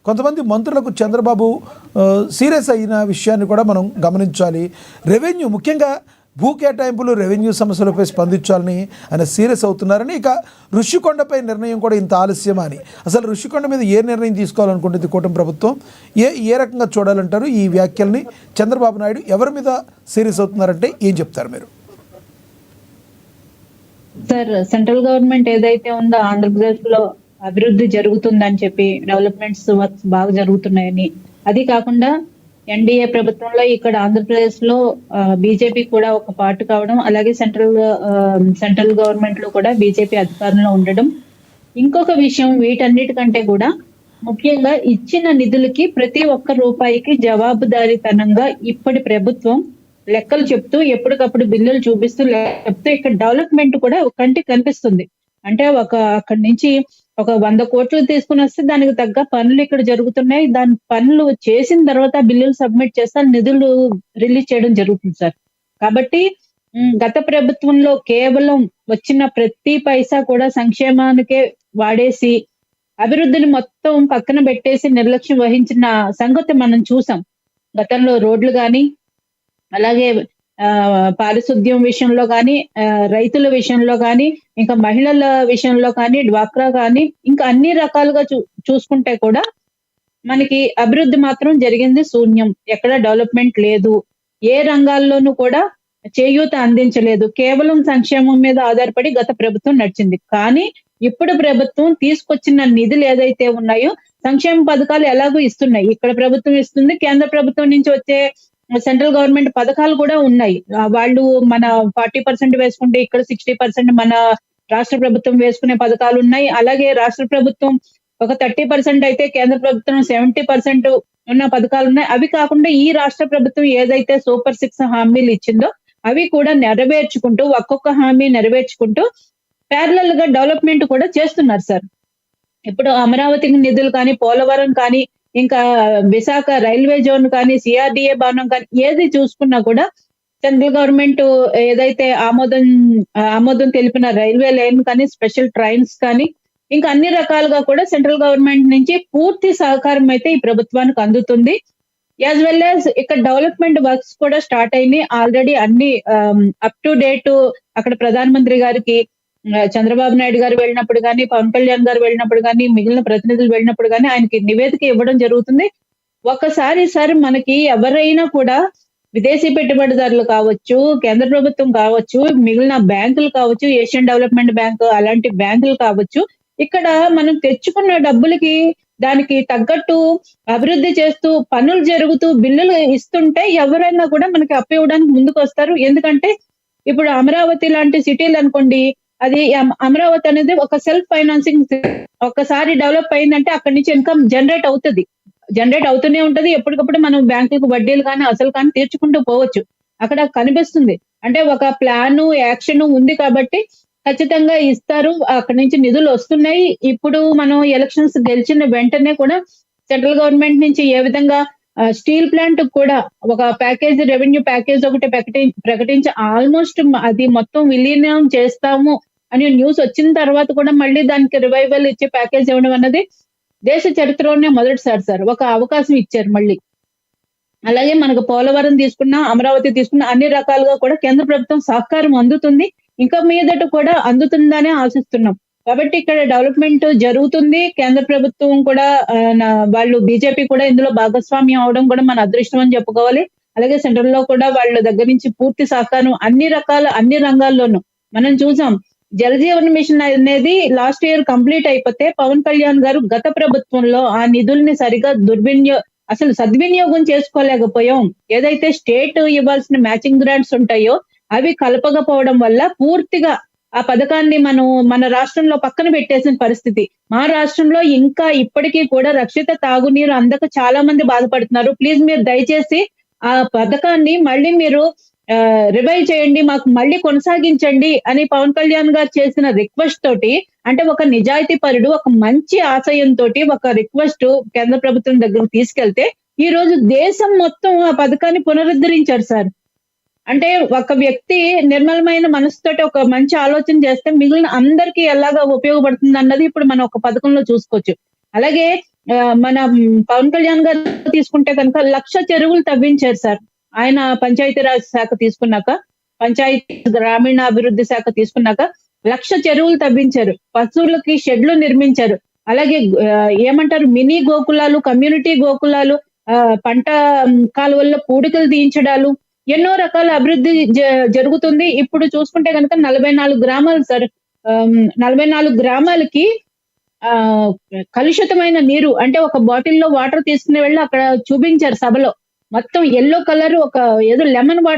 కొంతమంది మంత్రులకు చంద్రబాబు సీరియస్ అయిన విషయాన్ని కూడా మనం గమనించాలి. రెవెన్యూ ముఖ్యంగా భూ కేటాయింపులు రెవెన్యూ సమస్యలపై స్పందించాలని ఆయన సీరియస్ అవుతున్నారని, ఇక ఋషికొండపై నిర్ణయం కూడా ఇంత ఆలస్యమా అని, అసలు ఋషికొండ మీద ఏ నిర్ణయం తీసుకోవాలనుకుంటుంది కూటమి ప్రభుత్వం, ఏ రకంగా చూడాలంటారు ఈ వ్యాఖ్యల్ని? చంద్రబాబు నాయుడు ఎవరి మీద సీరియస్ అవుతున్నారంటే ఏం చెప్తారు మీరు? సార్, సెంట్రల్ గవర్నమెంట్ ఏదైతే ఉందో ఆంధ్రప్రదేశ్ లో అభివృద్ధి జరుగుతుందని చెప్పి, డెవలప్మెంట్స్ వర్క్స్ బాగా జరుగుతున్నాయని, అది కాకుండా ఎన్డీఏ ప్రభుత్వంలో ఇక్కడ ఆంధ్రప్రదేశ్ లో బీజేపీ కూడా ఒక పార్ట్ కావడం, అలాగే సెంట్రల్ గవర్నమెంట్ లో కూడా బీజేపీ అధికారంలో ఉండడం. ఇంకొక విషయం, వీటన్నిటికంటే కూడా ముఖ్యంగా ఇచ్చిన నిధులకి ప్రతి ఒక్క రూపాయికి జవాబుదారీతనంగా ఇప్పటి ప్రభుత్వం లెక్కలు చెప్తూ, ఎప్పటికప్పుడు బిల్లులు చూపిస్తూ చెప్తూ, ఇక్కడ డెవలప్మెంట్ కూడా కంటికి కనిపిస్తుంది. అంటే అక్కడి నుంచి ఒక 100 కోట్లు తీసుకుని వస్తే దానికి తగ్గ పనులు ఇక్కడ జరుగుతున్నాయి. దాని పనులు చేసిన తర్వాత బిల్లులు సబ్మిట్ చేస్తే నిధులు రిలీజ్ చేయడం జరుగుతుంది సార్. కాబట్టి గత ప్రభుత్వంలో కేవలం వచ్చిన ప్రతి పైసా కూడా సంక్షేమానికే వాడేసి అభివృద్ధిని మొత్తం పక్కన పెట్టేసి నిర్లక్ష్యం వహించిన సంగతి మనం చూసాం. గతంలో రోడ్లు కానీ, అలాగే పారిశుద్ధ్యం విషయంలో కానీ, రైతుల విషయంలో కానీ, ఇంకా మహిళల విషయంలో కానీ, డ్వాక్రా కానీ, ఇంకా అన్ని రకాలుగా చూసుకుంటే కూడా మనకి అభివృద్ధి మాత్రం జరిగింది శూన్యం. ఎక్కడ డెవలప్మెంట్ లేదు. ఏ రంగాల్లోనూ కూడా చేయూత అందించలేదు. కేవలం సంక్షేమం మీద ఆధారపడి గత ప్రభుత్వం నడిచింది. కానీ ఇప్పుడు ప్రభుత్వం తీసుకొచ్చిన నిధులు ఏదైతే ఉన్నాయో సంక్షేమ పథకాలు ఎలాగో ఇస్తున్నాయి. ఇక్కడ ప్రభుత్వం ఇస్తుంది, కేంద్ర ప్రభుత్వం నుంచి వచ్చే సెంట్రల్ గవర్నమెంట్ పథకాలు కూడా ఉన్నాయి. వాళ్ళు మన 40% వేసుకుంటే ఇక్కడ 60% మన రాష్ట్ర ప్రభుత్వం వేసుకునే పథకాలు ఉన్నాయి. అలాగే రాష్ట్ర ప్రభుత్వం ఒక 30% అయితే కేంద్ర ప్రభుత్వం 70% ఉన్న పథకాలు ఉన్నాయి. అవి కాకుండా ఈ రాష్ట్ర ప్రభుత్వం ఏదైతే సూపర్ 6 హామీలు ఇచ్చిందో అవి కూడా నెరవేర్చుకుంటూ, ఒక్కొక్క హామీ నెరవేర్చుకుంటూ ప్యారలల్ గా డెవలప్మెంట్ కూడా చేస్తున్నారు సార్. ఇప్పుడు అమరావతికి నిధులు కానీ, పోలవరం కానీ, ఇంకా విశాఖ రైల్వే జోన్ కానీ, సిఆర్డిఏ భవనం కానీ, ఏది చూసుకున్నా కూడా సెంట్రల్ గవర్నమెంట్ ఏదైతే ఆమోదం తెలిపిన రైల్వే లైన్ కానీ, స్పెషల్ ట్రైన్స్ కానీ, ఇంకా అన్ని రకాలుగా కూడా సెంట్రల్ గవర్నమెంట్ నుంచి పూర్తి సహకారం అయితే ఈ ప్రభుత్వానికి అందుతుంది. యాజ్ వెల్ యాజ్ ఇక్కడ డెవలప్మెంట్ వర్క్స్ కూడా స్టార్ట్ అయినాయి ఆల్రెడీ. అన్ని అప్ టు డేట్ అక్కడ ప్రధానమంత్రి గారికి చంద్రబాబు నాయుడు గారు వెళ్ళినప్పుడు కానీ, పవన్ కళ్యాణ్ గారు వెళ్ళినప్పుడు కానీ, మిగిలిన ప్రతినిధులు వెళ్ళినప్పుడు కానీ ఆయనకి నివేదిక ఇవ్వడం జరుగుతుంది. ఒకసారి సార్, మనకి ఎవరైనా కూడా విదేశీ పెట్టుబడిదారులు కావచ్చు, కేంద్ర ప్రభుత్వం కావచ్చు, మిగిలిన బ్యాంకులు కావచ్చు, ఏషియన్ డెవలప్మెంట్ బ్యాంక్ అలాంటి బ్యాంకులు కావచ్చు, ఇక్కడ మనం తెచ్చుకున్న డబ్బులకి దానికి తగ్గట్టు అభివృద్ధి చేస్తూ, పనులు జరుగుతూ, బిల్లులు ఇస్తుంటే ఎవరైనా కూడా మనకి అప్పు ఇవ్వడానికి ముందుకు వస్తారు. ఎందుకంటే ఇప్పుడు అమరావతి లాంటి సిటీలు అనుకోండి, అది అమరావతి అనేది ఒక సెల్ఫ్ ఫైనాన్సింగ్. ఒక్కసారి డెవలప్ అయిందంటే అక్కడి నుంచి ఇన్కమ్ జనరేట్ అవుతూనే ఉంటది. ఎప్పటికప్పుడు మనం బ్యాంకులకు వడ్డీలు కానీ, అసలు కానీ తీర్చుకుంటూ పోవచ్చు. అక్కడ కనిపిస్తుంది. అంటే ఒక ప్లాన్, యాక్షన్ ఉంది కాబట్టి ఖచ్చితంగా ఇస్తారు. అక్కడి నుంచి నిధులు వస్తున్నాయి. ఇప్పుడు మనం ఎలక్షన్స్ గెలిచిన వెంటనే కూడా సెంట్రల్ గవర్నమెంట్ నుంచి ఏ విధంగా స్టీల్ ప్లాంట్ కూడా ఒక ప్యాకేజ్, రెవెన్యూ ప్యాకేజ్ ఒకటి ప్రకటించి ఆల్మోస్ట్ అది మొత్తం విలీనం చేస్తాము అని న్యూస్ వచ్చిన తర్వాత కూడా మళ్ళీ దానికి రివైవల్ ఇచ్చే ప్యాకేజ్ ఇవ్వడం అన్నది దేశ చరిత్రలోనే మొదటిసారి సార్. ఒక అవకాశం ఇచ్చారు మళ్ళీ. అలాగే మనకు పోలవరం తీసుకున్నా, అమరావతి తీసుకున్నా, అన్ని రకాలుగా కూడా కేంద్ర ప్రభుత్వం సహకారం అందుతుంది. ఇంకా మీదట కూడా అందుతుందనే ఆశిస్తున్నాం. కాబట్టి ఇక్కడ డెవలప్మెంట్ జరుగుతుంది. కేంద్ర ప్రభుత్వం కూడా వాళ్ళు బీజేపీ కూడా ఇందులో భాగస్వామ్యం అవడం కూడా మన అదృష్టం అని చెప్పుకోవాలి. అలాగే సెంట్రల్ లో కూడా వాళ్ళ దగ్గర నుంచి పూర్తి సహకారం అన్ని రంగాల్లోనూ మనం చూసాం. జలజీవన్ మిషన్ అనేది లాస్ట్ ఇయర్ కంప్లీట్ అయిపోతే పవన్ కళ్యాణ్ గారు గత ప్రభుత్వంలో ఆ నిధుల్ని సరిగా అసలు సద్వినియోగం చేసుకోలేకపోయాం. ఏదైతే స్టేట్ ఇవ్వాల్సిన మ్యాచింగ్ గ్రాంట్స్ ఉంటాయో అవి కలపకపోవడం వల్ల పూర్తిగా ఆ పథకాన్ని మన రాష్ట్రంలో పక్కన పెట్టేసిన పరిస్థితి. మా రాష్ట్రంలో ఇంకా ఇప్పటికీ కూడా రక్షిత తాగునీరు అందక చాలా మంది బాధపడుతున్నారు. ప్లీజ్ మీరు దయచేసి ఆ పథకాన్ని మళ్ళీ మీరు రివైవ్ చేయండి, మాకు మళ్ళీ కొనసాగించండి అని పవన్ కళ్యాణ్ గారు చేసిన రిక్వెస్ట్ తోటి, అంటే ఒక నిజాయితీ పరుడు ఒక మంచి ఆశయంతో ఒక రిక్వెస్ట్ కేంద్ర ప్రభుత్వం దగ్గరకు తీసుకెళ్తే ఈ రోజు దేశం మొత్తం ఆ పథకాన్ని పునరుద్ధరించారు సార్. అంటే ఒక వ్యక్తి నిర్మలమైన మనసుతోటి ఒక మంచి ఆలోచన చేస్తే మిగిలిన అందరికీ ఎలాగా ఉపయోగపడుతుంది అన్నది ఇప్పుడు మనం ఒక పథకంలో చూసుకోవచ్చు. అలాగే మన పవన్ కళ్యాణ్ గారు తీసుకుంటే కనుక 1,00,000 చెరువులు తవ్వించారు సార్. ఆయన పంచాయతీరాజ్ శాఖ తీసుకున్నాక, పంచాయతీ గ్రామీణాభివృద్ధి శాఖ తీసుకున్నాక 1,00,000 చెరువులు తవ్వించారు. పశువులకి షెడ్లు నిర్మించారు. అలాగే ఏమంటారు మినీ గోకులాలు, కమ్యూనిటీ గోకులాలు, పంట కాలువల్లో పూడికలు తీయించడాలు, ఎన్నో రకాల అభివృద్ధి జరుగుతుంది. ఇప్పుడు చూసుకుంటే గనుక 44 గ్రామాలు సార్. 44 గ్రామాలకి ఆహ్, కలుషితమైన నీరు అంటే ఒక బాటిల్‌లో వాటర్ తీసుకుని వెళ్లి అక్కడ చూపించారు సభలో. మొత్తం యెల్లో కలర్ ఒక ఏదో లెమన్ వాటర్